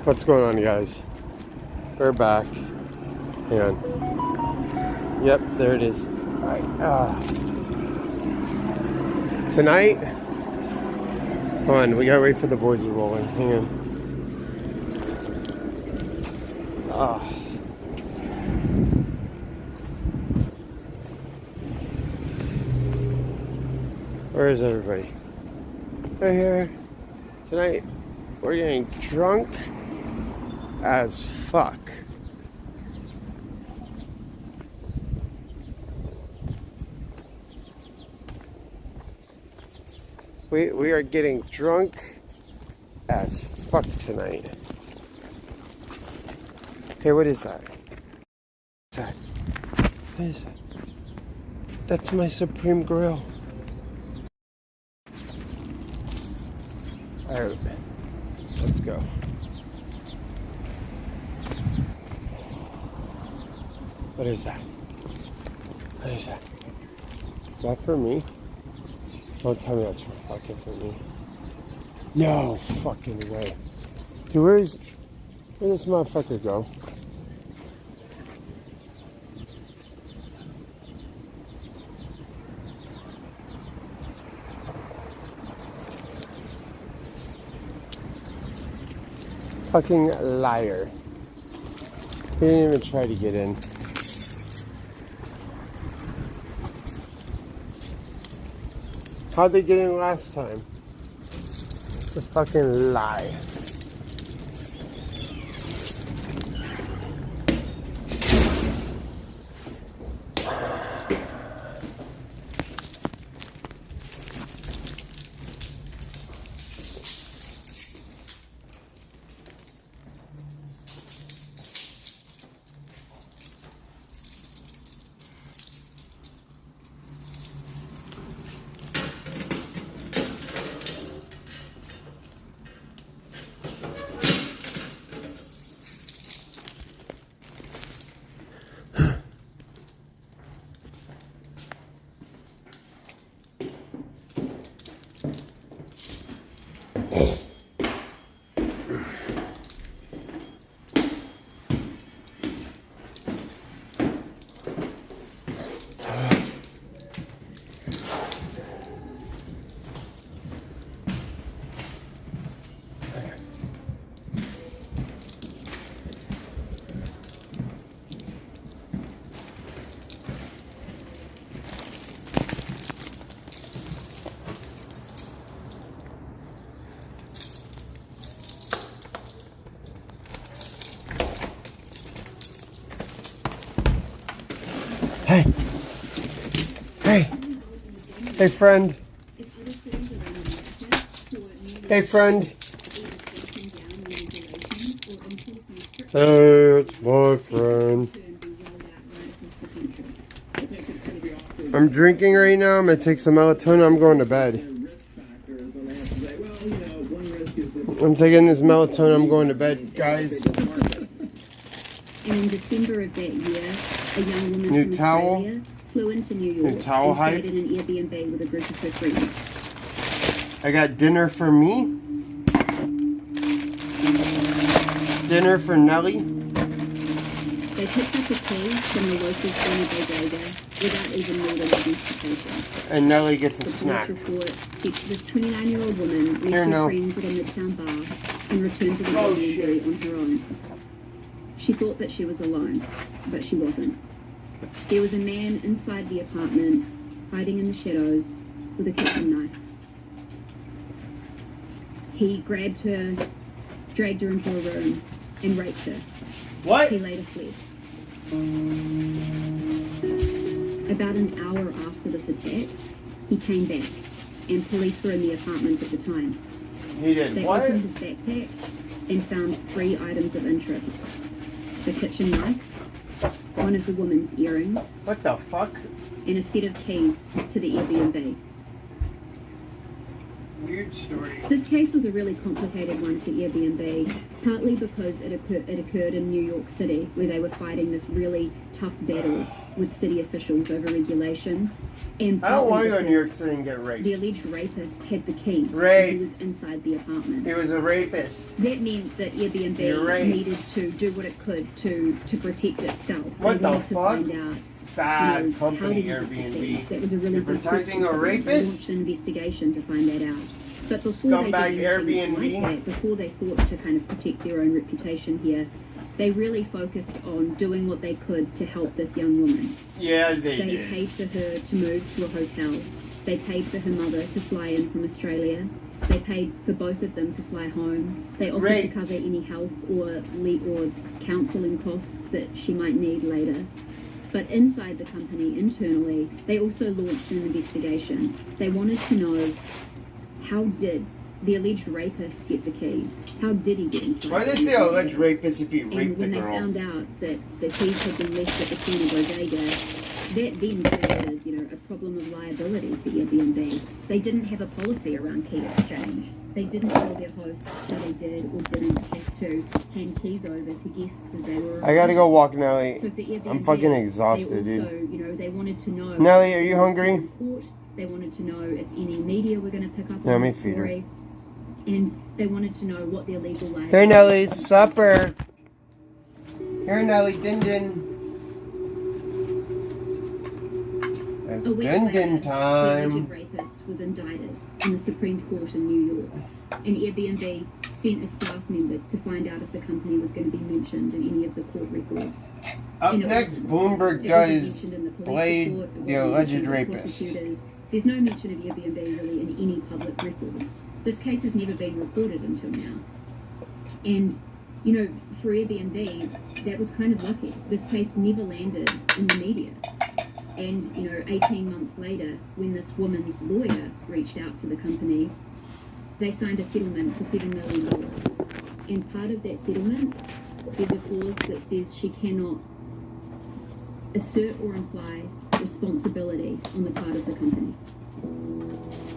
What's going on, guys? We're back. Hang on. Yep, there it is. Alright. Tonight. Hold on, we gotta wait for the boys to roll in. Hang on. Where is everybody? Right here. Tonight, we're getting drunk as fuck. We are getting drunk as fuck tonight. Hey, what is that? What's that? What is that? That's my Supreme Grill. Alright, let's go. What is that? What is that? Is that for me? Don't tell me that's fucking for me. No fucking way. Dude, where'd this motherfucker go? Fucking liar. He didn't even try to get in. How'd they get in last time? It's a fucking lie. Hey! Hey! Hey, friend! Hey, friend! Hey, it's my friend. I'm drinking right now. I'm gonna take some melatonin. I'm going to bed. I'm taking this melatonin. I'm going to bed, guys. And in December of that year, a young woman New from towel. Australia flew into New York New towel and hype. stayed in an Airbnb with a group of her friends. I got dinner for me. Dinner for Nelly. They picked up a key from the local corner bodega without even needing identification. And Nelly gets a The snack. police report said this 29-year-old woman left Here, her no. friends at a midtown bar and returned to the Oh, Airbnb on her own. She thought that she was alone, but she wasn't. There was a man inside the apartment, hiding in the shadows, with a kitchen knife. He grabbed her, dragged her into a room, and raped her. What? He later fled. About an hour after this attack, he came back, and police were in the apartment at the time. He did They what? opened his backpack and found 3 items of interest. The kitchen knife, one of the woman's earrings, What the fuck? and a set of keys to the Airbnb. Weird story. This case was a really complicated one for Airbnb, partly because it occurred in New York City, where they were fighting this really tough battle with city officials over regulations. And I don't want to go to partly New York City and get raped. the alleged rapist had the keys. Rape. He was inside the apartment. He was a rapist. That meant that Airbnb You're right. needed to do what it could to protect itself. What They the wanted to fuck? find out, Bad how company, did he get the keys. Airbnb. That was a really You're big protecting question. a They rapist? launched an investigation to find that out. But before Scumbag they did anything Airbnb? like that, before they thought to kind of protect their own reputation here, they really focused on doing what they could to help this young woman. Yeah, they They did. paid for her to move to a hotel. They paid for her mother to fly in from Australia. They paid for both of them to fly home. They offered Great. to cover any health or counselling costs that she might need later. But inside the company, internally, they also launched an investigation. They wanted to know, how did the alleged rapist get the keys? How did he get inside? Why did they the say company? alleged rapist if he And raped the when they girl? found out that the keys had been left at the Corner Bodega, that then created, a problem of liability for Airbnb. They didn't have a policy around key exchange. They didn't tell their hosts how they did or didn't have to hand keys over to guests as they were. I gotta go walk, Nelly. So for Airbnb, I'm fucking they exhausted, dude. also, they wanted to know. Nelly, are you hungry? They wanted to know if any media were going to pick up Yeah, let on me the feed her. story. And they wanted to know what their legal liability. Here, Nelly, supper. Here, Nelly, din din. It's A week din later, din the time. alleged rapist was indicted in the Supreme Court in New York, and Airbnb sent a staff member to find out if the company was going to be mentioned in any of the court records. Up And it next, wasn't. Bloomberg It wasn't does mentioned in the police Blade, report, it the wasn't alleged mentioned in rapist. prosecutors. There's no mention of Airbnb really in any public record. This case has never been reported until now. And, for Airbnb, that was kind of lucky. This case never landed in the media. And, 18 months later, when this woman's lawyer reached out to the company, they signed a settlement for $7 million. And part of that settlement, there's a clause that says she cannot assert or imply responsibility on the part of the company.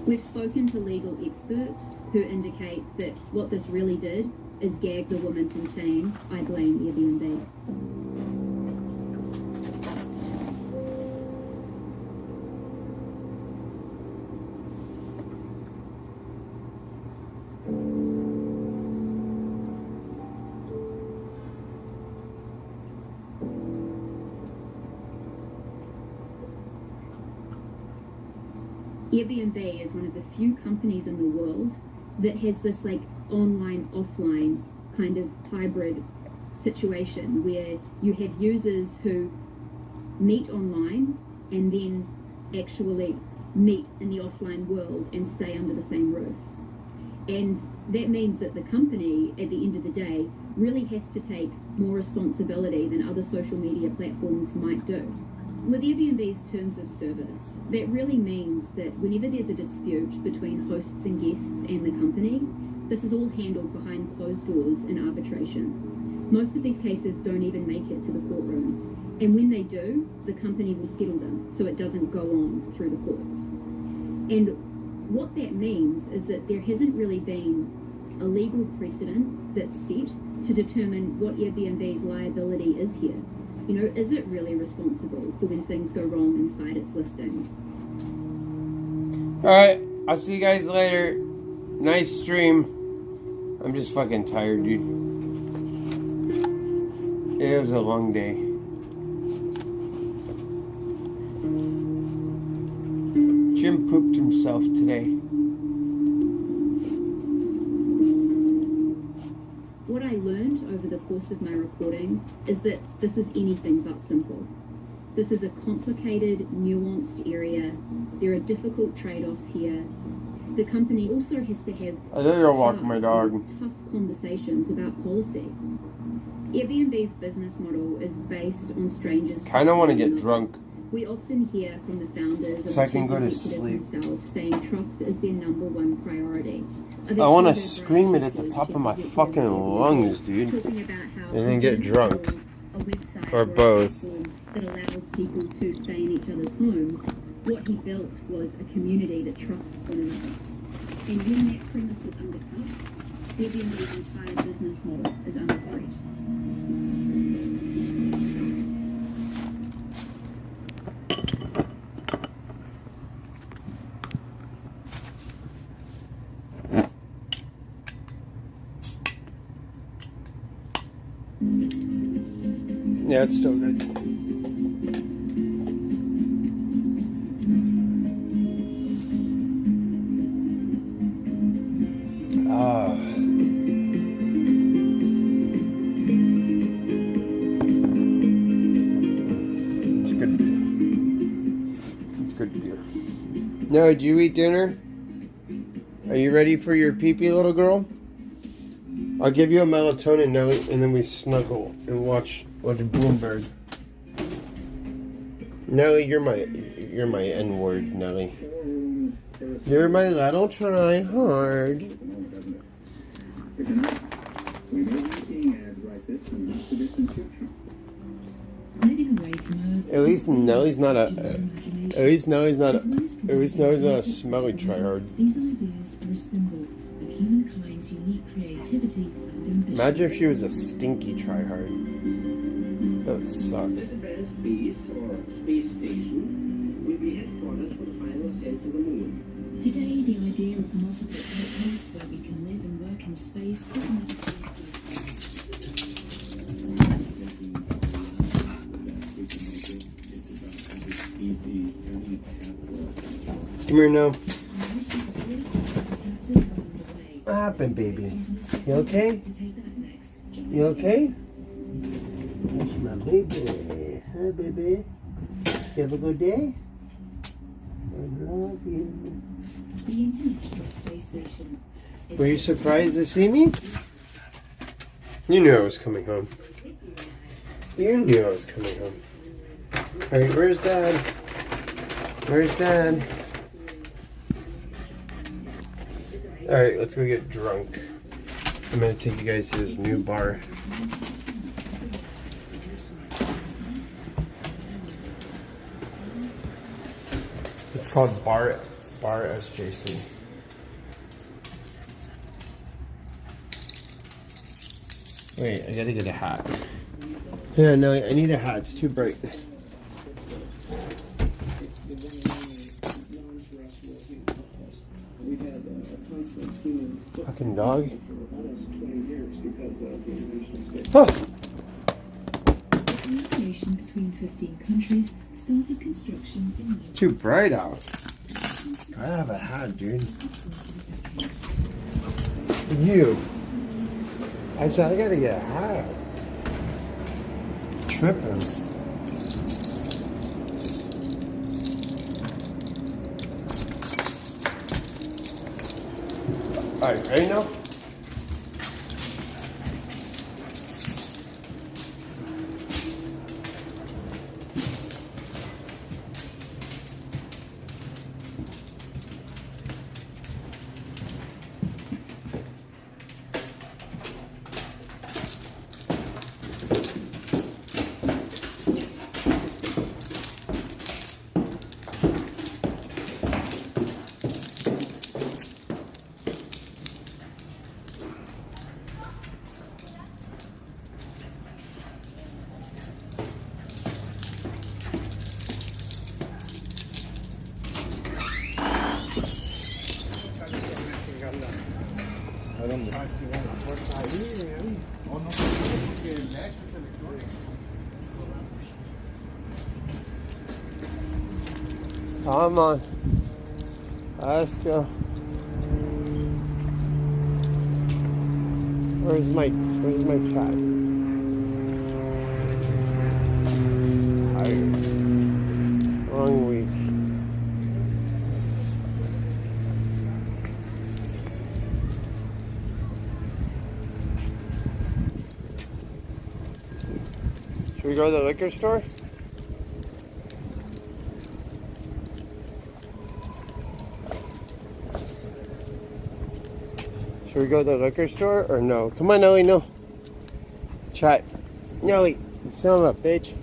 We've spoken to legal experts who indicate that what this really did is gag the woman from saying, "I blame Airbnb." Airbnb is one of the few companies in the world that has this online offline kind of hybrid situation where you have users who meet online and then actually meet in the offline world and stay under the same roof. And that means that the company, at the end of the day, really has to take more responsibility than other social media platforms might do. With Airbnb's terms of service, that really means that whenever there's a dispute between hosts and guests and the company, this is all handled behind closed doors in arbitration. Most of these cases don't even make it to the courtroom. And when they do, the company will settle them so it doesn't go on through the courts. And what that means is that there hasn't really been a legal precedent that's set to determine what Airbnb's liability is here. Is it really responsible for when things go wrong inside its listings? Alright, I'll see you guys later. Nice stream. I'm just fucking tired, dude. It was a long day. Jim pooped himself today. What I learned over the course of my reporting is that this is anything but simple. This is a complicated, nuanced area. There are difficult trade-offs here. The company also has to have I gotta go walk my dog. tough conversations about policy. Airbnb's business model is based on strangers. Kinda wanna get drunk. We often hear from the founders So I and can go to executives sleep. themselves saying trust is their number one priority. I want to scream it at the top of my fucking lungs, dude. Talking about how And then get drunk. a website Or a both. platform that allows people to stay in each other's homes. What he built was a community that trusts one another. And when that premise is undercut, Airbnb's entire business model is under threat. Yeah, it's still good. It's good beer. It's good beer. Now, did you eat dinner? Are you ready for your pee-pee, little girl? I'll give you a melatonin, Nelly, and then we snuggle and watch Bloomberg. Nelly, you're my N-word, Nelly. You're my little try hard. At least Nelly's not a smelly tryhard. These ideas are a symbol of humankind's unique creativity and ambition. Imagine if she was a stinky tryhard. That would suck. This advanced space or space station will be headquarters for the final ascent to the moon. Today, the idea of multiple outposts where we can live and work in space is never Come here now. What happened, baby? You okay? You okay? That's my baby. Hi, baby. You have a good day? I love you. The International Space Station. Were you surprised to see me? You knew I was coming home. You knew I was coming home. Alright, where's Dad? Where's Dad? Alright, let's go get drunk. I'm gonna take you guys to this new bar. It's called Bar SJC. Wait, I gotta get a hat. Yeah, no, I need a hat. It's too bright. Fucking dog. Huh. Collaboration between 15 countries started construction in It's too bright out. Gotta have a hat, dude. You. I said I gotta get a hat. Tripping. Alright, ready now? Come on. Let's go. Where's my chat? Tired. Long week. Should we go to the liquor store? Should we go to the liquor store or no? Come on, Nelly, no. Chat. Nelly, son of a bitch.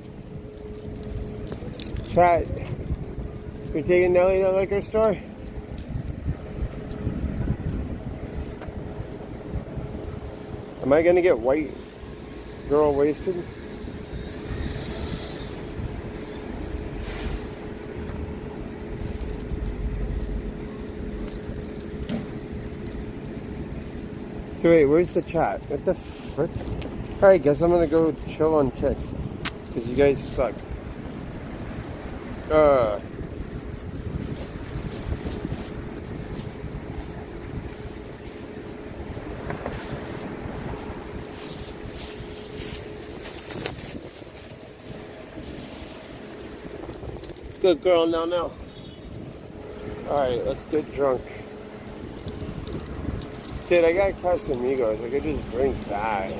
Chat. You're taking Nelly to the liquor store? Am I gonna get white girl wasted? So wait, where's the chat? What the frick? Alright, guess I'm gonna go chill on Kick. Because you guys suck. Good girl, now. Alright, let's get drunk. Dude, I got Casamigos. I could just drink that.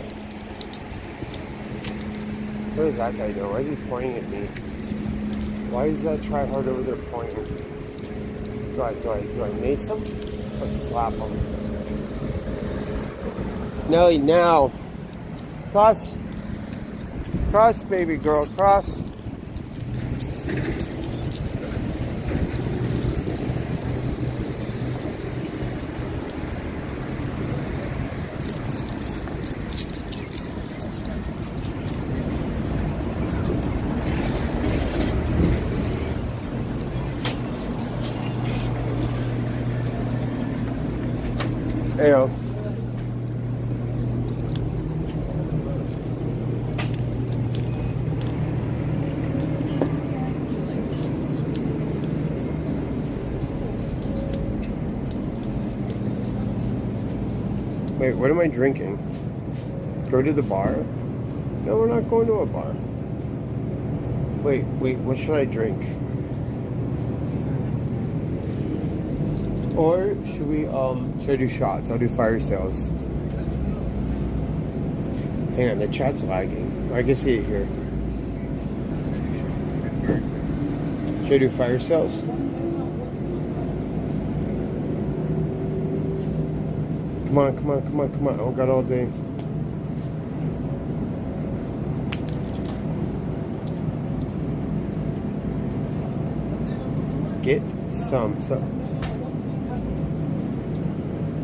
What is that guy doing? Why is he pointing at me? Why is that tryhard over there pointing? Do I mace him? Or slap him? Nelly, now! Cross! Cross, baby girl, cross! Ayo. Wait, what am I drinking? Go to the bar? No, we're not going to a bar. Wait, what should I drink? Or should we, should I do shots? I'll do fire sales. Hang on, the chat's lagging. I can see it here. Should I do fire sales? Come on. I don't got all day. Get some.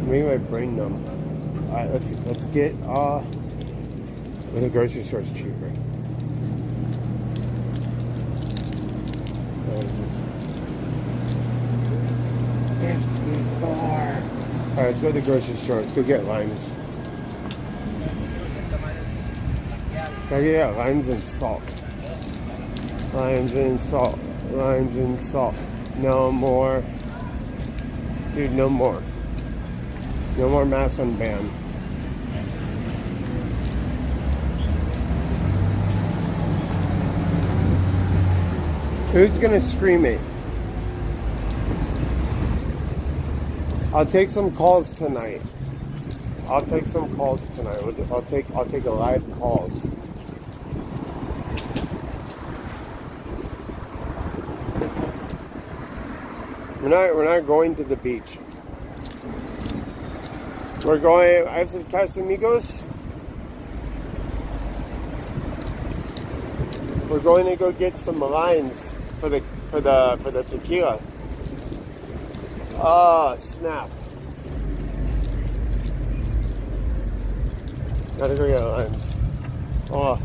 Make my brain numb. Alright, let's get well, the grocery store's cheaper. What is this? 54. Alright, let's go to the grocery store. Let's go get limes. Yeah, limes and salt. Limes and salt. No more. Dude, no more. No more mass on ban. Who's gonna scream it? I'll take some calls tonight. I'll take a live calls. We're not going to the beach. We're going. I have some Casamigos. We're going to go get some lines for the tequila. Oh, snap! Gotta go get limes. Oh,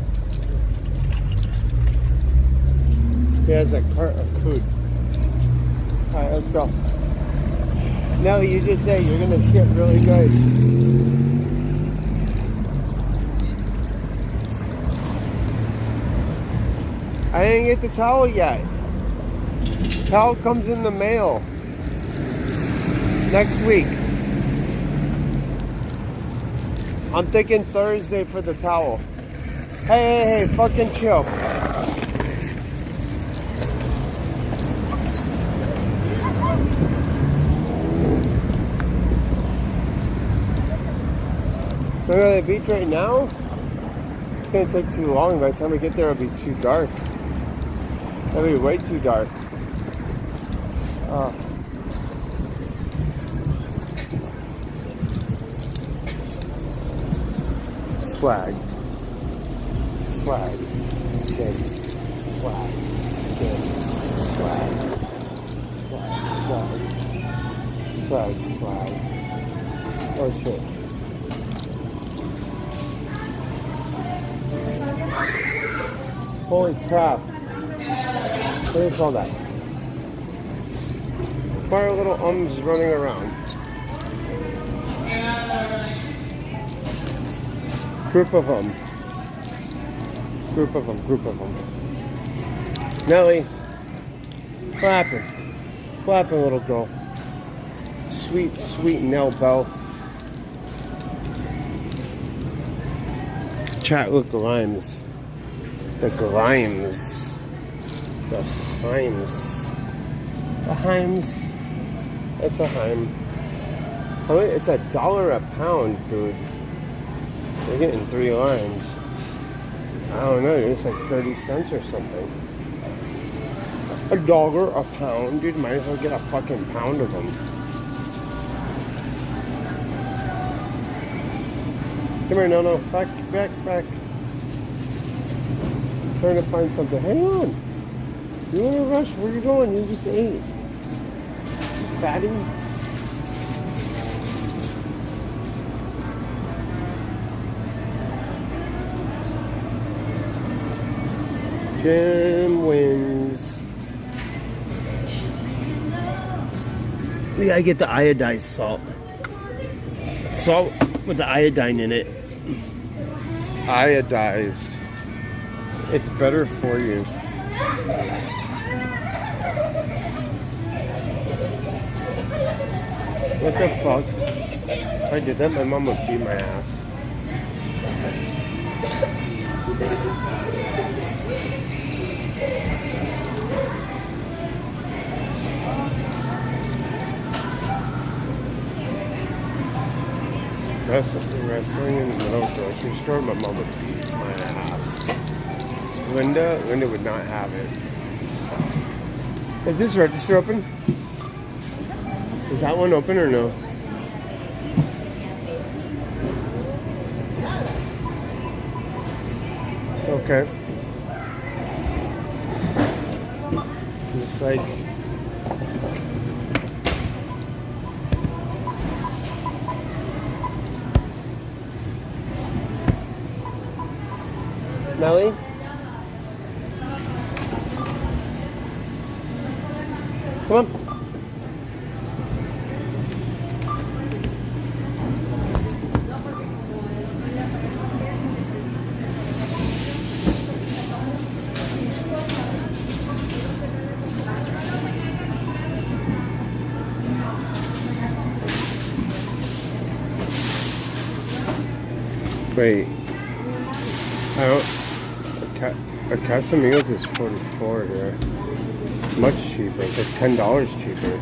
he has a cart of food. All right, let's go. Nelly, you just say you're gonna shit really good. I didn't get the towel yet. Towel comes in the mail next week. I'm thinking Thursday for the towel. Hey, fucking chill. So we're at the beach right now. It's gonna take too long. By the time we get there, it'll be too dark. It'll be way too dark. Swag. Kid. Swag. Kid. Swag. Oh shit. Holy crap. What is all that? Why are little ums running around? Group of them. Group of them, group of them. Nellie, what happened? What happened, little girl? Sweet, sweet Nell Bell. Chat with Grimes. The Grimes. The Heims. The Heims. It's a Heim. Oh, it's $1 a pound, dude. They're getting 3 limes. I don't know, it's like 30 cents or something. $1 a pound, dude. Might as well get a fucking pound of them. Come here, no. Back. I'm trying to find something. Hang on. You in a rush? Where you going? You just ate. Fatty. Jim wins. We gotta get the iodized salt. Salt with the iodine in it. Iodized. It's better for you. What the fuck? If I did that, my mom would beat my ass. Wrestling in the middle of the grocery store, my mom would beat my ass. Linda would not have it. Is this register open? Is that one open or no? Okay. Just like Melly? Come on. Wait. I don't. A Casamigos is $44 here. Much cheaper. It's like $10 cheaper.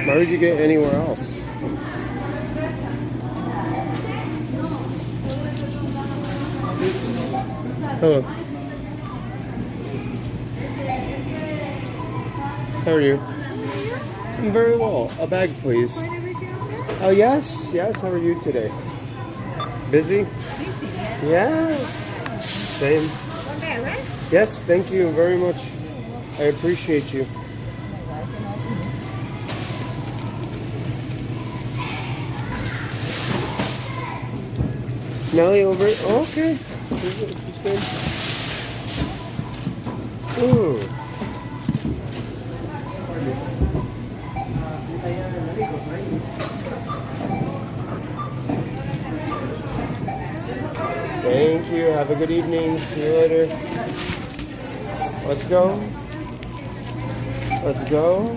Why would you get anywhere else? Hello. How are you? I'm very well. A bag, please. Oh, yes. Yes. How are you today? Busy? Yeah. Same. Yes, thank you very much. I appreciate you. Nelly over. Oh, okay. Ooh. Thank you. Have a good evening. See you later. Let's go. Let's go.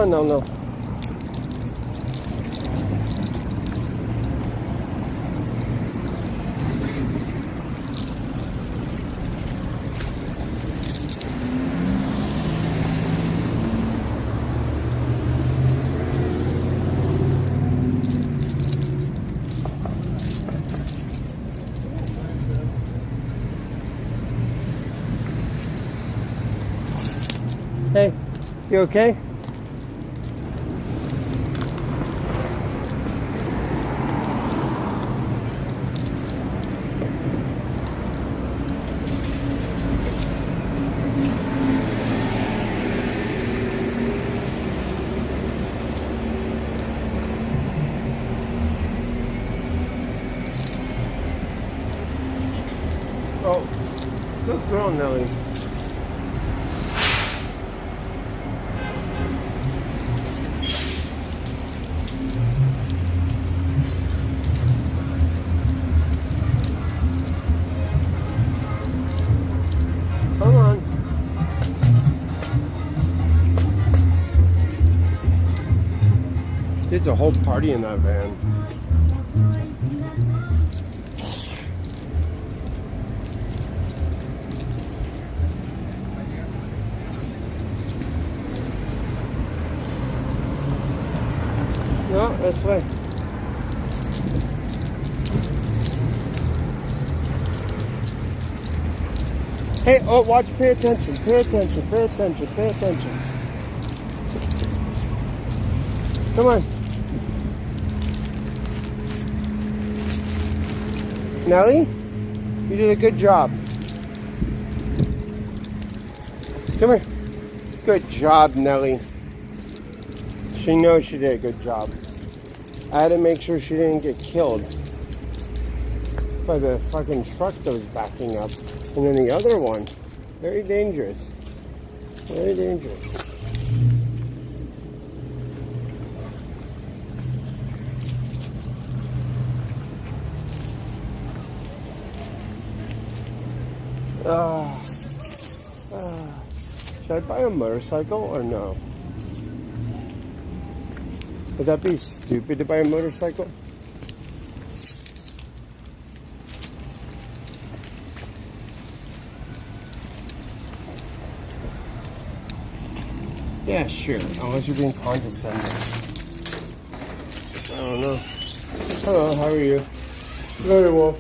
on, no. Hey, you okay? Oh, good girl, Nelly. Come on. There's a whole party in that van. No, this way. Hey, oh, watch, pay attention, pay attention, pay attention, pay attention. Come on. Nelly, you did a good job. Come here. Good job, Nelly. She knows she did a good job. I had to make sure she didn't get killed by the fucking truck that was backing up. And then the other one, very dangerous. Very dangerous. Should I buy a motorcycle or no? Would that be stupid to buy a motorcycle? Yeah, sure. Unless you're being condescending. I don't know. Hello, how are you? Very well.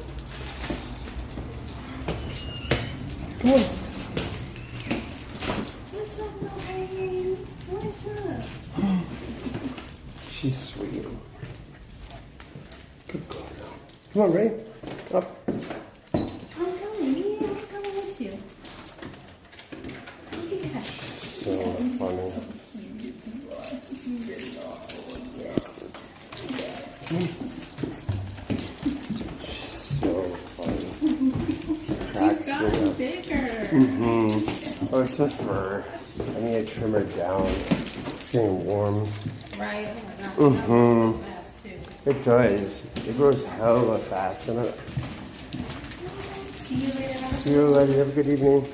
Come on. What's up, Lorraine? What's up? She's sweet. Good girl now. Come on, Ray. Up. I'm coming. Yeah, I'm coming with you. Look at that. So funny. She's so funny. Cracks me up. Bigger. Oh, it's the first. I need to trim her down. It's getting warm. Right. Oh my God. Fast too. It does. It grows hella fast. And See you later. see you later. Have a good evening.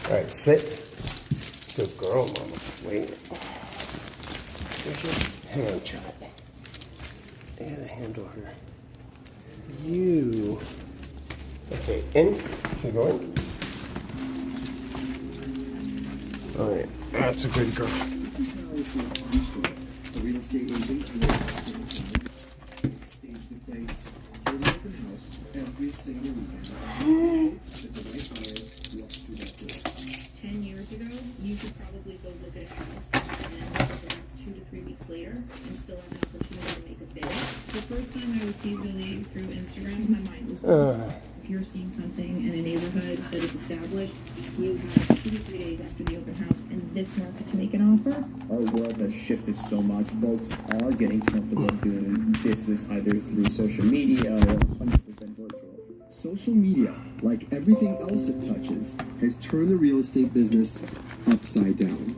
All right, sit. Good girl, Mama. Wait. Where's your hand, Chad? I gotta handle her. You. Okay, in. Keep going. All right, that's a good girl. A real estate agent staged the place for the open house every single weekend. If the right buyer walks through that door. 10 years ago, you could probably go look at a house and 2 to 3 weeks later and still have an opportunity to make a bid. The first time I received a lead through Instagram, my mind was blown. If you're seeing something in a neighborhood that is established, you have 2 to 3 days after the open house in this market to make an offer. Our world has shifted so much. Folks are getting comfortable doing business either through social media or 100% virtual. Social media, like everything else it touches, has turned the real estate business upside down.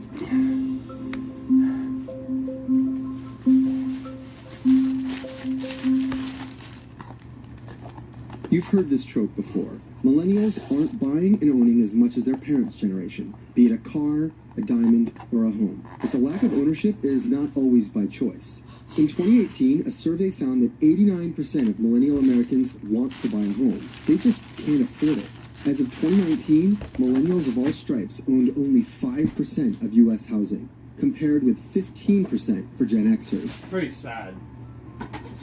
You've heard this trope before. Millennials aren't buying and owning as much as their parents' generation, be it a car, a diamond, or a home. But the lack of ownership is not always by choice. In 2018, a survey found that 89% of millennial Americans want to buy a home. They just can't afford it. As of 2019, millennials of all stripes owned only 5% of U.S. housing, compared with 15% for Gen Xers. Very sad.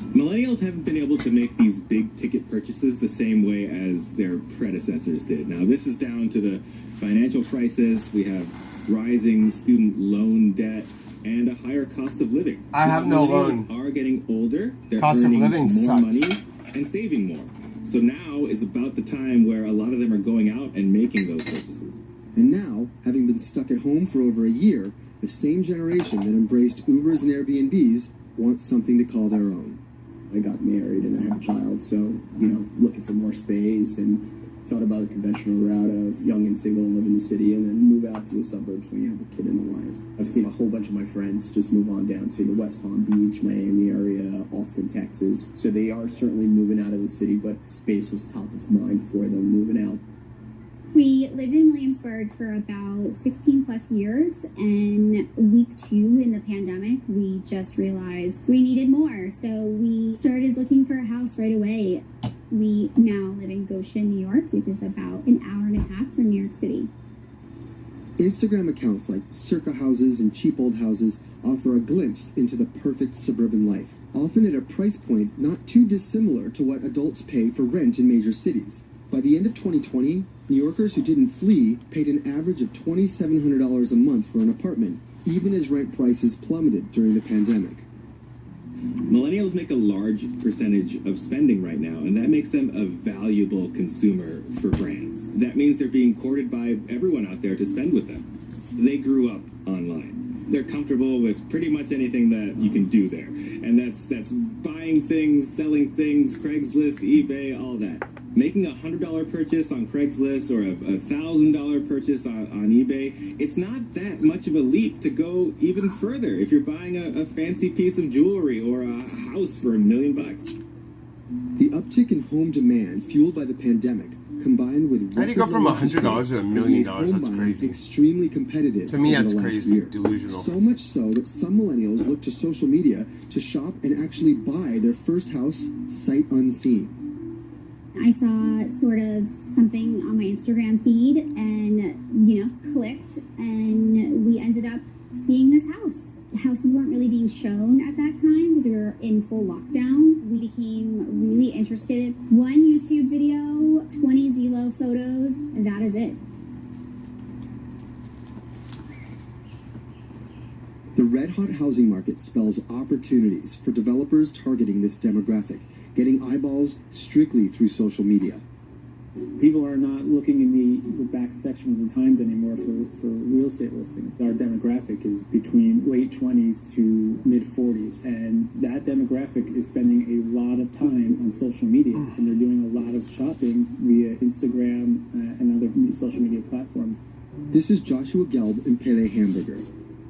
Millennials haven't been able to make these big ticket purchases the same way as their predecessors did. Now, this is down to the financial crisis. We have rising student loan debt and a higher cost of living. I have no loan. Millennials are getting older. They're Cost of earning living more sucks. money and saving more. So now is about the time where a lot of them are going out and making those purchases. And now, having been stuck at home for over a year, the same generation that embraced Ubers and Airbnbs wants something to call their own. I got married and I have a child, so, looking for more space and thought about the conventional route of young and single and live in the city and then move out to the suburbs when you have a kid and a wife. I've seen a whole bunch of my friends just move on down to the West Palm Beach, Miami area, Austin, Texas. So they are certainly moving out of the city, but space was top of mind for them moving out. We lived in Williamsburg for about 16 plus years, and week 2 in the pandemic, we just realized we needed more. So we started looking for a house right away. We now live in Goshen, New York, which is about an hour and a half from New York City. Instagram accounts like Circa Houses and Cheap Old Houses offer a glimpse into the perfect suburban life, often at a price point not too dissimilar to what adults pay for rent in major cities. By the end of 2020, New Yorkers who didn't flee paid an average of $2,700 a month for an apartment, even as rent prices plummeted during the pandemic. Millennials make a large percentage of spending right now, and that makes them a valuable consumer for brands. That means they're being courted by everyone out there to spend with them. They grew up online. They're comfortable with pretty much anything that you can do there. And that's buying things, selling things, Craigslist, eBay, all that. Making a $100 purchase on Craigslist or a $1,000 purchase on eBay, it's not that much of a leap to go even further if you're buying a fancy piece of jewelry or a house for $1 million. The uptick in home demand fueled by the pandemic, combined with How do you go from $100 to $1 million? That's crazy. Extremely competitive. To me, over that's the last crazy. year. Delusional. So much so that some millennials look to social media to shop and actually buy their first house sight unseen. I saw sort of something on my Instagram feed and, clicked, and we ended up seeing this house. Houses weren't really being shown at that time because we were in full lockdown. We became really interested. One YouTube video, 20 Zillow photos, and that is it. The red-hot housing market spells opportunities for developers targeting this demographic, getting eyeballs strictly through social media. People are not looking in the back section of the Times anymore for real estate listings. Our demographic is between late 20s to mid 40s, and that demographic is spending a lot of time on social media, and they're doing a lot of shopping via Instagram and other social media platforms. This is Joshua Gelb and Pele Hamburger.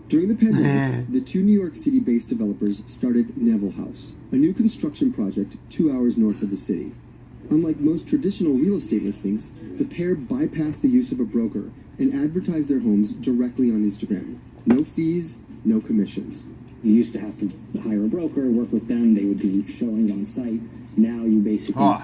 During the pandemic, the two New York City-based developers started Neville House, a new construction project 2 hours north of the city. Unlike most traditional real estate listings, the pair bypassed the use of a broker and advertised their homes directly on Instagram. No fees, no commissions. You used to have to hire a broker, work with them, they would do showings on site. Now you basically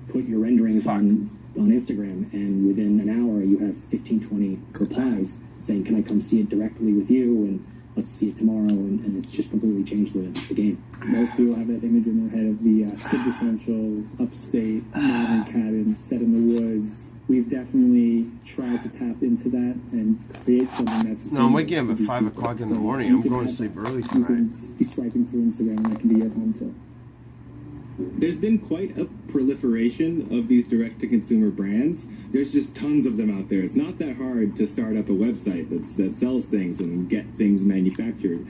put your renderings on Instagram, and within an hour you have 15, 20 replies saying, can I come see it directly with you, and let's see it tomorrow, and it's just completely changed the game. Most people have that image in their head of the quintessential upstate modern cabin set in the woods. We've definitely tried to tap into that and create something that's... No, I'm waking up at 5 o'clock in the morning. I'm going to sleep early tonight. You can be swiping through Instagram, and that can be your home too. There's been quite a proliferation of these direct-to-consumer brands. There's just tons of them out there. It's not that hard to start up a website that sells things and get things manufactured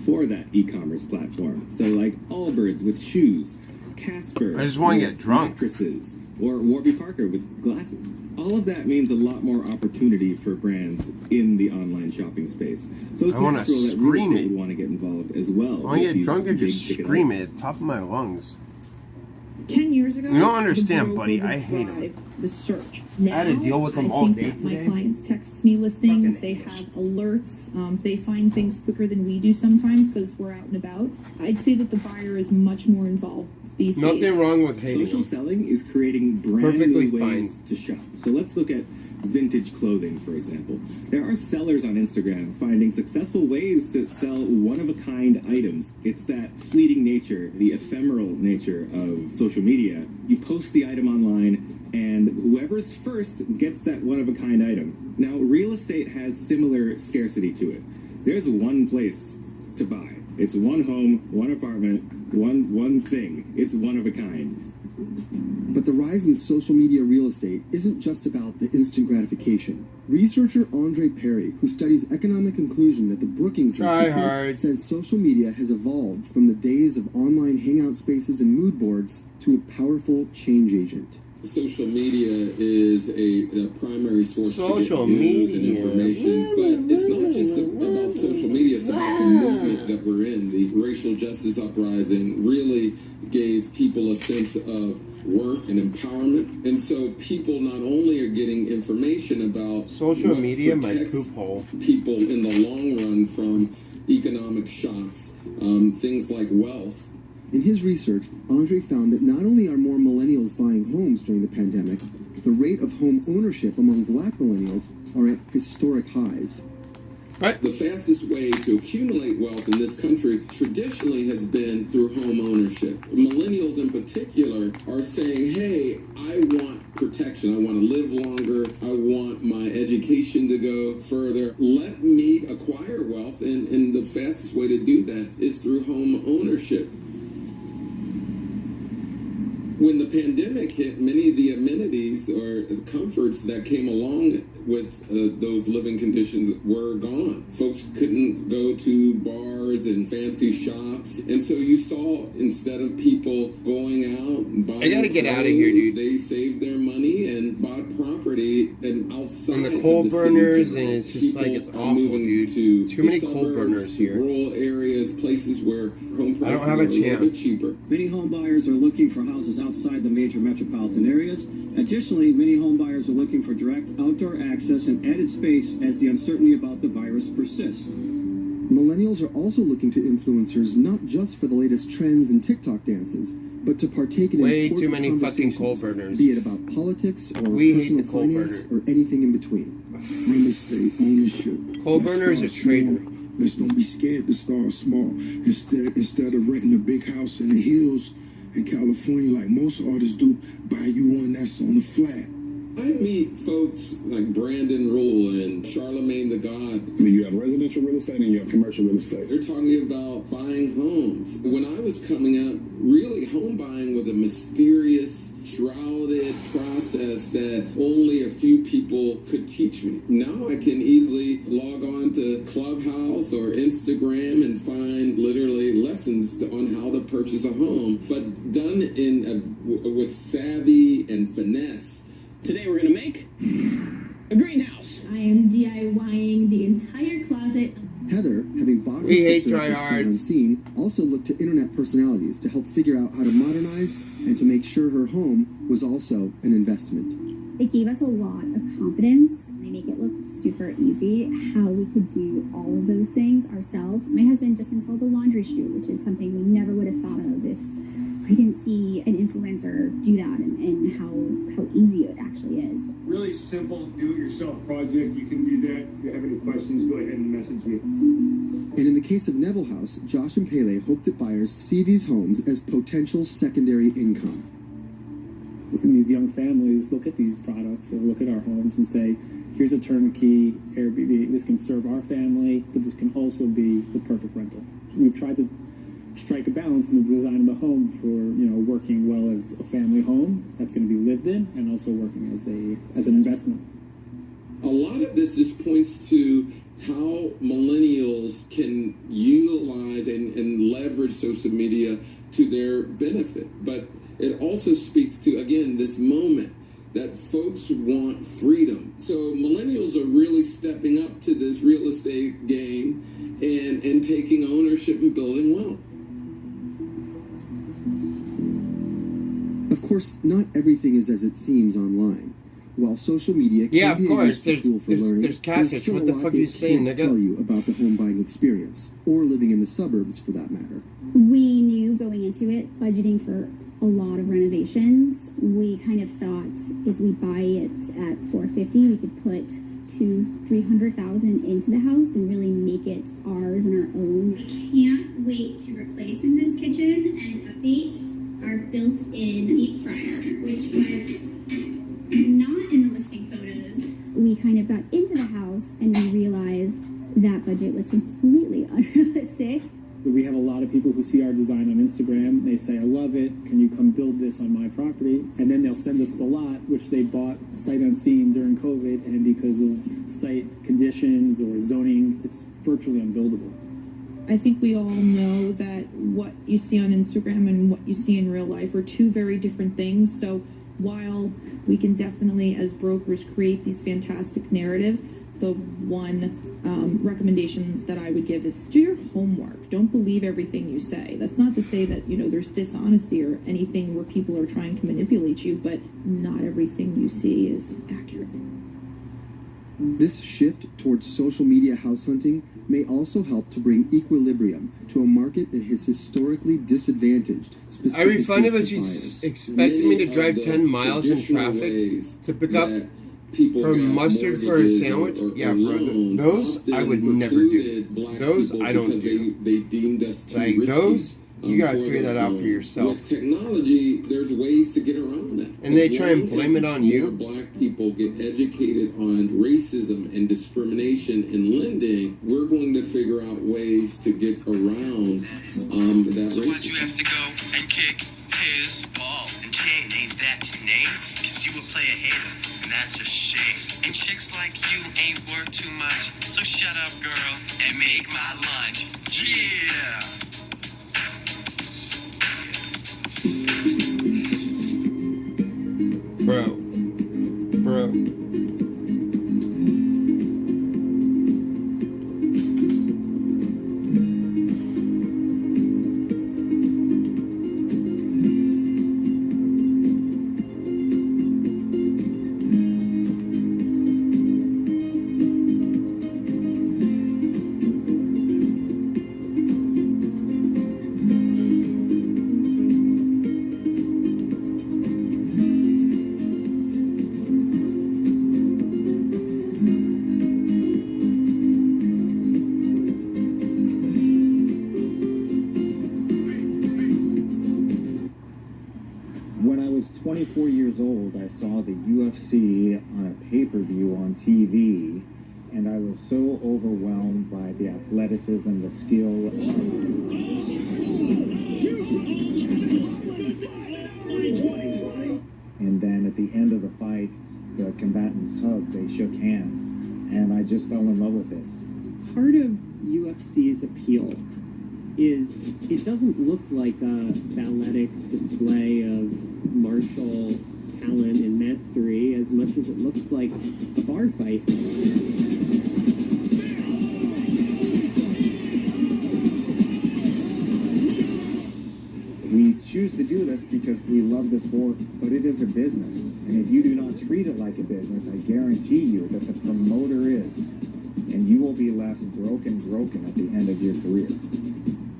for that e-commerce platform. So like Allbirds with shoes, Casper I just want to with get drunk. mattresses, or Warby Parker with glasses. All of that means a lot more opportunity for brands in the online shopping space. So it's I wanna natural that real scream estate it. would want to get involved as well. I want to with get these drunk and big just ticket scream items. it at the top of my lungs. 10 years ago, You don't understand, the buddy. broker I would hate drive him. the search. Now, I had to deal with them I all think day that my today. clients text me listings. Fucking They hate have alerts. They find things quicker than we do sometimes because we're out and about. I'd say that the buyer is much more involved these days. Nothing wrong with hating Social them. selling is creating brand Perfectly new ways fine. to shop. So let's look at vintage clothing, for example. There are sellers on Instagram finding successful ways to sell one-of-a-kind items. It's that fleeting nature, the ephemeral nature of social media. You post the item online, and whoever's first gets that one-of-a-kind item. Now, real estate has similar scarcity to it. There's one place to buy. It's one home, one apartment, one thing. It's one of a kind. But the rise in social media real estate isn't just about the instant gratification. Researcher Andre Perry, who studies economic inclusion at the Brookings Institute, says social media has evolved from the days of online hangout spaces and mood boards to a powerful change agent. Social media is a primary source Social to get news media. and information, but it's not just about social media, it's about the movement that we're in. The racial justice uprising really gave people a sense of worth and empowerment, and so people not only are getting information about Social what media, my protects poop hole. people in the long run from economic shocks, things like wealth. In his research, Andre found that not only are more millennials buying homes during the pandemic, the rate of home ownership among black millennials are at historic highs. The fastest way to accumulate wealth in this country traditionally has been through home ownership. Millennials in particular are saying, hey, I want protection. I want to live longer. I want my education to go further. Let me acquire wealth, and the fastest way to do that is through home ownership. When the pandemic hit, many of the amenities or comforts that came along with those living conditions were gone. Folks couldn't go to bars and fancy shops. And so you saw, instead of people going out and buying I gotta get out of here, dude. they saved their money and bought property and outside And the coal of the burners, city. and it's just like, it's People are awful, moving dude. to Too the many coal suburbs, burners to here. rural areas, places where home I prices don't have a are a little bit chance. cheaper. Many home buyers are looking for houses outside the major metropolitan areas. Additionally, many home buyers are looking for direct outdoor access and added space as the uncertainty about the virus persists. Millennials are also looking to influencers not just for the latest trends and TikTok dances, but to partake in Way important too many fucking conversations, coal burners. be it about politics or We hate personal the coal finance burner. or anything in between. Real estate ownership. Coal Let's burners start are traitor. small. Let's don't be scared to start small. Instead of renting a big house in the hills in California like most artists do, buy you one that's on the flat. I meet folks like Brandon Rule and Charlemagne the God. You have residential real estate and you have commercial real estate. They're talking about buying homes. When I was coming up, really home buying was a mysterious, shrouded process that only a few people could teach me. Now I can easily log on to Clubhouse or Instagram and find literally lessons on how to purchase a home, but done with savvy and finesse. Today we're going to make a greenhouse. I am DIYing the entire closet. Heather, having bought her We hate picture dry of her son yards. unseen, also looked to internet personalities to help figure out how to modernize and to make sure her home was also an investment. It gave us a lot of confidence. They make it look super easy how we could do all of those things ourselves. My husband just installed a laundry chute, which is something we never would have thought of if we didn't see an influencer do that and how easy it actually is. Really simple do-it-yourself project. You can do that. If you have any questions, go ahead and message me. And in the case of Neville House, Josh and Pele hope that buyers see these homes as potential secondary income. And these young families look at these products and look at our homes and say, here's a turnkey Airbnb. This can serve our family, but this can also be the perfect rental. We've tried to strike a balance in the design of the home for, working well as a family home that's going to be lived in and also working as an investment. A lot of this just points to how millennials can utilize and leverage social media to their benefit. But it also speaks to, again, this moment that folks want freedom. So millennials are really stepping up to this real estate game and taking ownership and building wealth. course, not everything is as it seems online. While social media can be a useful tool for learning, there's catfish. What the fuck are you saying, nigga? Tell you about the home buying experience, or living in the suburbs for that matter. We knew going into it, budgeting for a lot of renovations, we kind of thought if we buy it at $450,000, we could put $200,000-300,000 into the house and really make it ours and our own. We can't wait to replace in this kitchen and update our built-in deep fryer, which was not in the listing photos. We kind of got into the house and we realized that budget was completely unrealistic. We have a lot of people who see our design on Instagram. They say, I love it. Can you come build this on my property? And then they'll send us the lot, which they bought sight unseen during COVID. And because of site conditions or zoning, it's virtually unbuildable. I think we all know that what you see on Instagram and what you see in real life are two very different things. So while we can definitely, as brokers, create these fantastic narratives, the one recommendation that I would give is do your homework. Don't believe everything you say. That's not to say that, there's dishonesty or anything where people are trying to manipulate you, but not everything you see is accurate. This shift towards social media house hunting may also help to bring equilibrium to a market that has historically disadvantaged. I refunded, but she's expecting me to drive 10 miles in traffic to pick up her mustard for a sandwich. Yeah, bro. Those I would never do. Those I don't do. They deemed us too like risky. Those, you gotta figure that out for yourself. With technology, there's ways to get around that. And they try and blame it on you. Black people get educated on racism and discrimination in lending. We're going to figure out ways to get around that racism. Why'd you have to go and kick his ball and chain? Ain't that your name? 'Cause you a player hater, and that's a shame. And chicks like you ain't worth too much. So shut up, girl, and make my lunch. Yeah! Bro. When I was 24 years old, I saw the UFC on a pay-per-view on TV, and I was so overwhelmed by the athleticism, the skill. And then at the end of the fight, the combatants hugged, they shook hands, and I just fell in love with it. Part of UFC's appeal is it doesn't look like a balletic display of martial talent and mastery as much as it looks like a bar fight. We choose to do this because we love the sport, but it is a business. And if you do not treat it like a business, I guarantee you that the promoter is. And you will be left broken at the end of your career.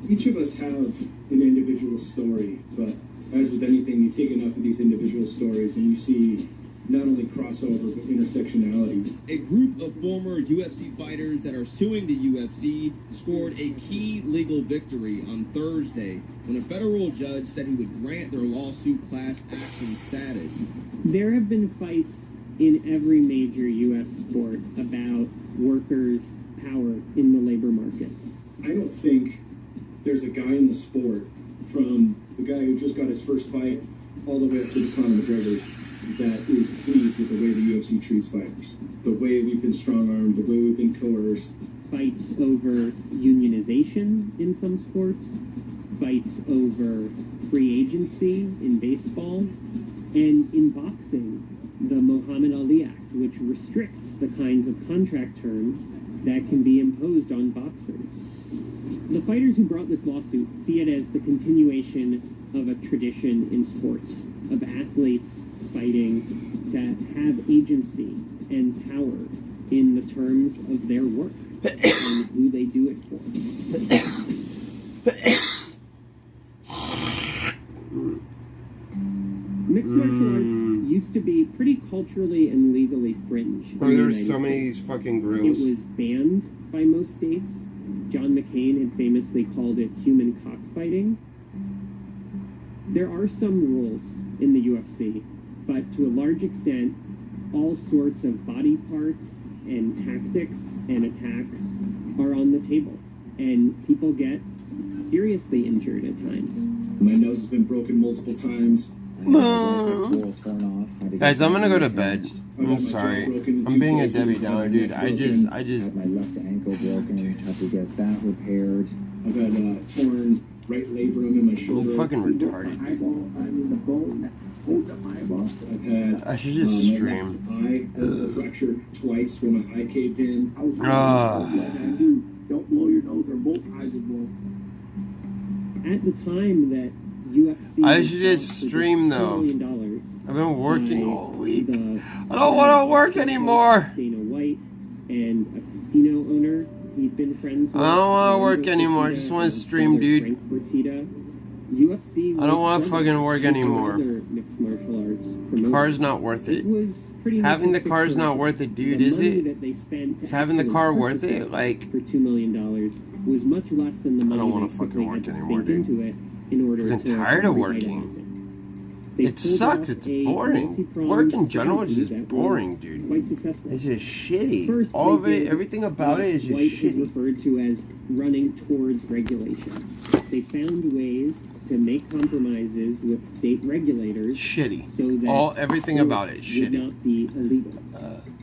Each of us have an individual story, but as with anything, you take enough of these individual stories and you see not only crossover, but intersectionality. A group of former UFC fighters that are suing the UFC scored a key legal victory on Thursday when a federal judge said he would grant their lawsuit class action status. There have been fights in every major U.S. sport about workers' power in the labor market. I don't think there's a guy in the sport, from the guy who just got his first fight all the way up to the Conor McGregors, that is pleased with the way the UFC treats fighters. The way we've been strong-armed, the way we've been coerced. Fights over unionization in some sports, fights over free agency in baseball, and in boxing, the Muhammad Ali Act, which restricts the kinds of contract terms that can be imposed on boxers. The fighters who brought this lawsuit see it as the continuation of a tradition in sports, of athletes fighting to have agency and power in the terms of their work and who they do it for. Mixed martial arts used to be pretty culturally and legally fringe. Oh, there's so many of these fucking grills. It was banned by most states. John McCain had famously called it human cockfighting. There are some rules in the UFC, but to a large extent, all sorts of body parts and tactics and attacks are on the table, and people get seriously injured at times. My nose has been broken multiple times. Guys, I'm gonna go to bed. I'm sorry. I'm being a Debbie Downer, dude. I just. Had my left ankle broken. Had to get that repaired. I've had torn right labrum in my shoulder. I'm fucking retarded. I've had I should just stream. eye fracture twice when my eye caved in. Don't blow your nose or both eyes will blow. At the time that UFC I should just stream though. $2 million I've been working all week. I don't want to work anymore. Dana White and a casino owner he'd been friends with. I don't want to work anymore. I just want to stream, dude. UFC I don't want to fucking work anymore. Mixed martial arts promoters. Car's not worth it. Having the car's not worth it, dude, is it? Is having the car worth it? Like, for $2 million was much less than the money I don't want to they fucking work had to anymore, sink into dude. it in order I'm to tired of revitalize working. They It pulled sucks. off It's a boring. multi-pronged Work in general is strategy just that was boring, dude. quite successful. It's just shitty. First, All of they it, did everything about it is just White is shitty. referred to as running towards regulation. They found ways to make compromises with state regulators. Shitty. So that Everything about it is would shitty. not be illegal.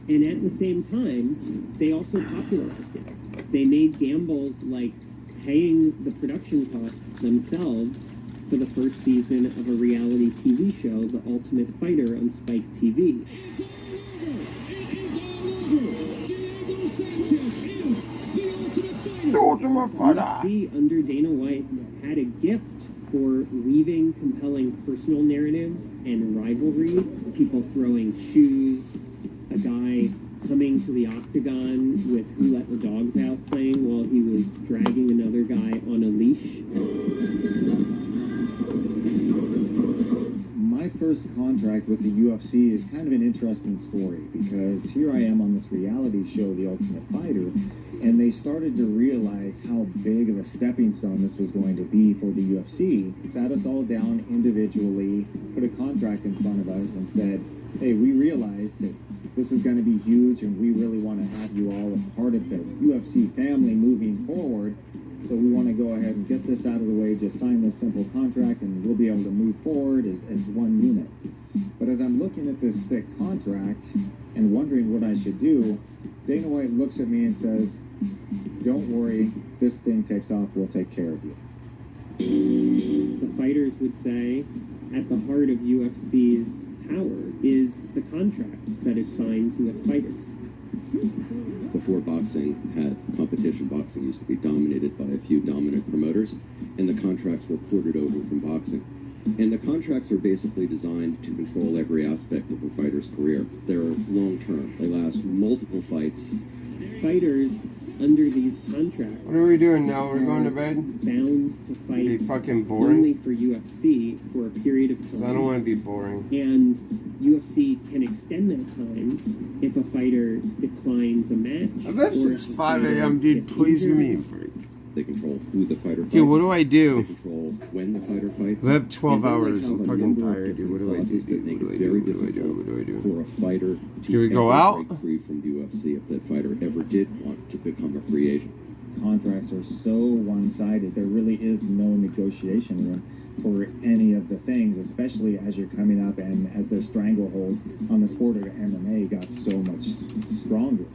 And at the same time, they also popularized it. They made gambles like paying the production costs themselves for the first season of a reality TV show, The Ultimate Fighter, on Spike TV. The Ultimate Fighter. UFC under Dana White had a gift for weaving compelling personal narratives and rivalry. People throwing shoes, a guy coming to the octagon with Who Let the Dogs Out playing while he was dragging another guy on a leash. My first contract with the UFC is kind of an interesting story because here I am on this reality show, The Ultimate Fighter, and they started to realize how big of a stepping stone this was going to be for the UFC. Sat us all down individually, put a contract in front of us and said, hey, we realize that this is going to be huge and we really want to have you all a part of the UFC family moving forward. So we want to go ahead and get this out of the way, just sign this simple contract and we'll be able to move forward as one unit. But as I'm looking at this thick contract and wondering what I should do, Dana White looks at me and says, don't worry, this thing takes off, we'll take care of you. The fighters would say, at the heart of UFC's power is the contracts that it signs with fighters. Before boxing had competition, boxing used to be dominated by a few dominant promoters, and the contracts were ported over from boxing. And the contracts are basically designed to control every aspect of a fighter's career. They're long-term. They last multiple fights. Fighters under these contracts. What are we doing now? We're going to bed? Bound to fight be fucking boring. only for UFC for a period of time. I don't want to be boring. And UFC can extend that time if a fighter declines a match. I bet it's 5 a.m., dude. Please give me a break. They control who the fighter fights. Dude, what do I do? They control when the fighter fights. I have 12 hours. Have I'm a fucking number of tired, dude. What different do I do? clauses that make What it do I very do? What do I do? difficult What do I do? for a fighter to Do we go ever out? break free from the UFC if that fighter ever did want to become a free agent. Contracts are so one-sided, there really is no negotiation room for any of the things, especially as you're coming up and as their stranglehold on the sport of MMA got so much stronger.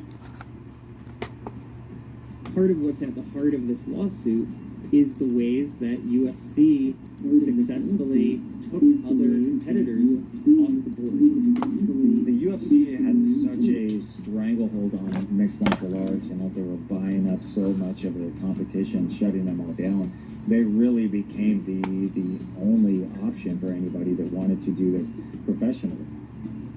Part of what's at the heart of this lawsuit is the ways that UFC successfully took other competitors off the board. The UFC had such a stranglehold toehold on mixed martial arts, and as they were buying up so much of the competition, shutting them all down, they really became the only option for anybody that wanted to do it professionally.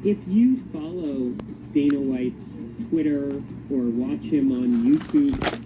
If you follow Dana White's Twitter or watch him on YouTube